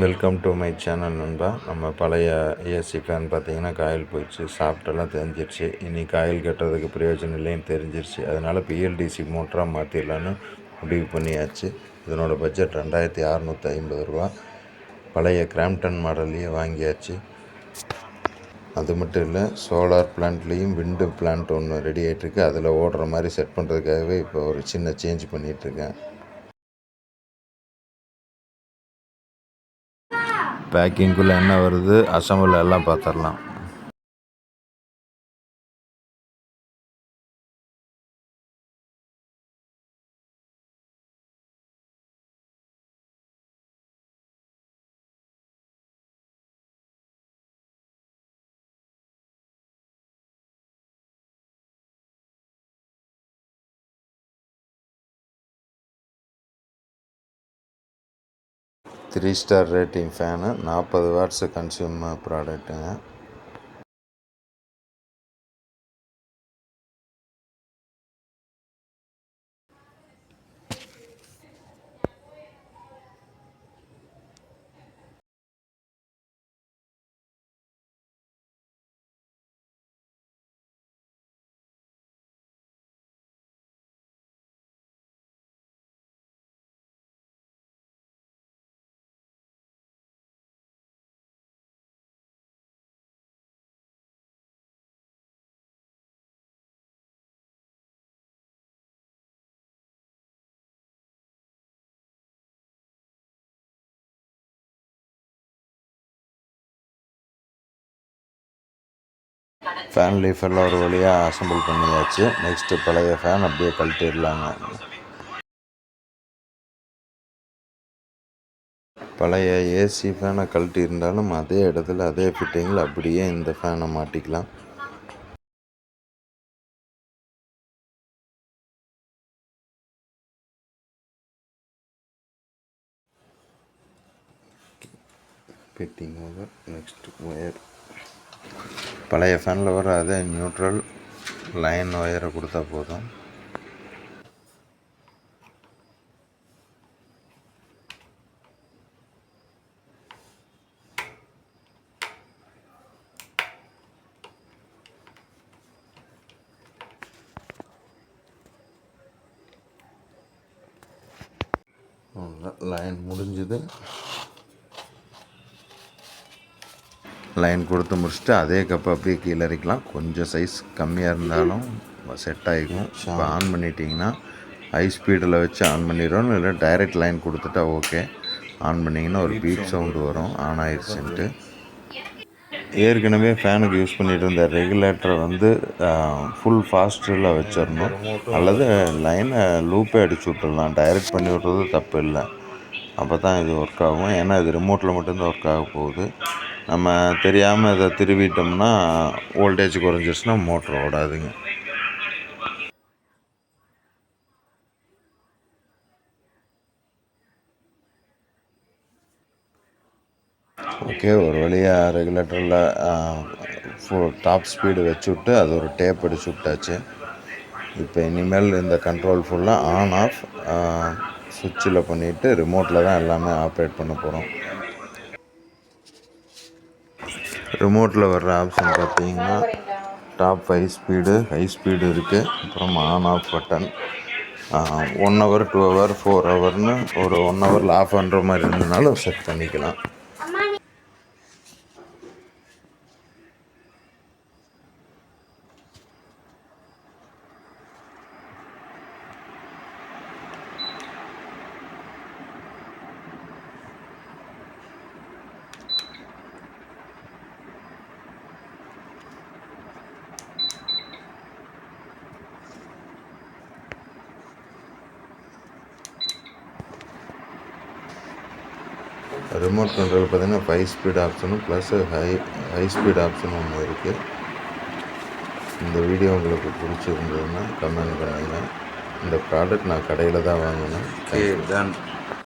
Welcome to my channel நண்பா. நம்ம பழைய ஏசி ஃபேன் பார்த்திங்கன்னா காயில் போயிடுச்சு, சாஃப்டெல்லாம் தெரிஞ்சிருச்சு. இனி காயில் கட்டுறதுக்கு பிரயோஜனம் இல்லைன்னு தெரிஞ்சிருச்சு. அதனால் பிஎல்டிசி மோட்டராக மாற்றிடலான்னு முடிவு பண்ணியாச்சு. இதனோட பட்ஜெட் 2650 ரூபா. பழைய கிராம்ப்டன் மாடல்லையே வாங்கியாச்சு. அது மட்டும் இல்லை, சோலார் பிளான்ட்லேயும் விண்டு பிளான்ட் ஒன்று ரெடி ஆகிட்டுருக்கு. அதில் ஓடுற மாதிரி செட் பண்ணுறதுக்காகவே இப்போ ஒரு சின்ன சேஞ்ச் பண்ணிகிட்ருக்கேன். பேக்கிங்குள்ளே என்ன வருது, அசம்பிள் எல்லாம் பார்த்துடலாம். Three star rating fan, 40 watts consumer ப்ராடக்ட்டுங்க. ஃபேன் லீஃப் எல்லாம் ஒரு வழியாக அசம்பிள் பண்ணியாச்சு. நெக்ஸ்ட்டு பழைய ஃபேன் அப்படியே கழட்டிடலாங்க. பழைய ஏசி ஃபேனை கழட்டி இருந்தாலும் அதே இடத்துல அதே ஃபிட்டிங்கில் அப்படியே இந்த ஃபேனை மாட்டிக்கலாம். Fitting over. நெக்ஸ்ட் ஒயர், பழைய ஃபேனில் வர அதே நியூட்ரல் லைன் ஒயரை கொடுத்தா போதும். லைன் முடிஞ்சுது. லைன் கொடுத்து முடிச்சுட்டு அதே கப்பை அப்படியே கீழே இறக்கலாம். கொஞ்சம் சைஸ் கம்மியாக இருந்தாலும் செட் ஆகிக்கும். இப்போ ஆன் பண்ணிட்டீங்கன்னா ஹை ஸ்பீடில் வச்சு ஆன் பண்ணிடுறோம். இல்லை டைரெக்ட் லைன் கொடுத்துட்டா ஓகே. ஆன் பண்ணிங்கன்னா ஒரு பீப் சவுண்டு வரும், ஆன் ஆயிடுச்சுன்ட்டு. ஏற்கனவே ஃபேனுக்கு யூஸ் பண்ணிகிட்டு இருந்த ரெகுலேட்டரை ஃபுல் ஃபாஸ்ட்டில் வச்சிடணும். அல்லது லைனை லூப்பே அடிச்சு விட்டுடலாம். டைரெக்ட் பண்ணி விட்றது தப்பு இல்லை. அப்போ தான் இது ஒர்க் ஆகும். ஏன்னா இது ரிமோட்டில் மட்டும்தான் ஒர்க் ஆக போகுது. நம்ம தெரியாமல் இதை திருவிட்டோம்னா வோல்டேஜ் குறைஞ்சிருச்சுன்னா மோட்ரு ஓடாதுங்க. ஓகே, ஒரு வழியாக ரெகுலேட்டரில் டாப் ஸ்பீடு வச்சு விட்டு அது ஒரு டேப் அடிச்சு விட்டாச்சு. இப்போ இனிமேல் இந்த கண்ட்ரோல் ஃபுல்லாக ஆன் ஆஃப் சுவிட்சில் பண்ணிவிட்டு ரிமோட்டில் தான் எல்லாமே ஆப்ரேட் பண்ண போகிறோம். ரிமோட்டில் வர்ற ஆப்ஷன் பார்த்தீங்கன்னா டாப் ஹை ஸ்பீடு இருக்குது. அப்புறம் on off button, 1 hour 2 hour 4 ஹவர்னு ஒரு 1 ஹவரில் ஆஃப் பண்ணுற மாதிரி இருந்ததுனாலும் செட் பண்ணிக்கலாம். ரிமோட் கண்ட்ரோல் பார்த்திங்கன்னா 5 ஸ்பீட் ஆப்ஷனும் ப்ளஸ் ஹை ஸ்பீட் ஆப்ஷனும் ஒன்று இருக்குது. இந்த வீடியோ உங்களுக்கு பிடிச்சிருந்ததுன்னா கமெண்ட் பண்ணுங்கள். இந்த ப்ராடக்ட் நான் கடையில் தான் வாங்கினேன்.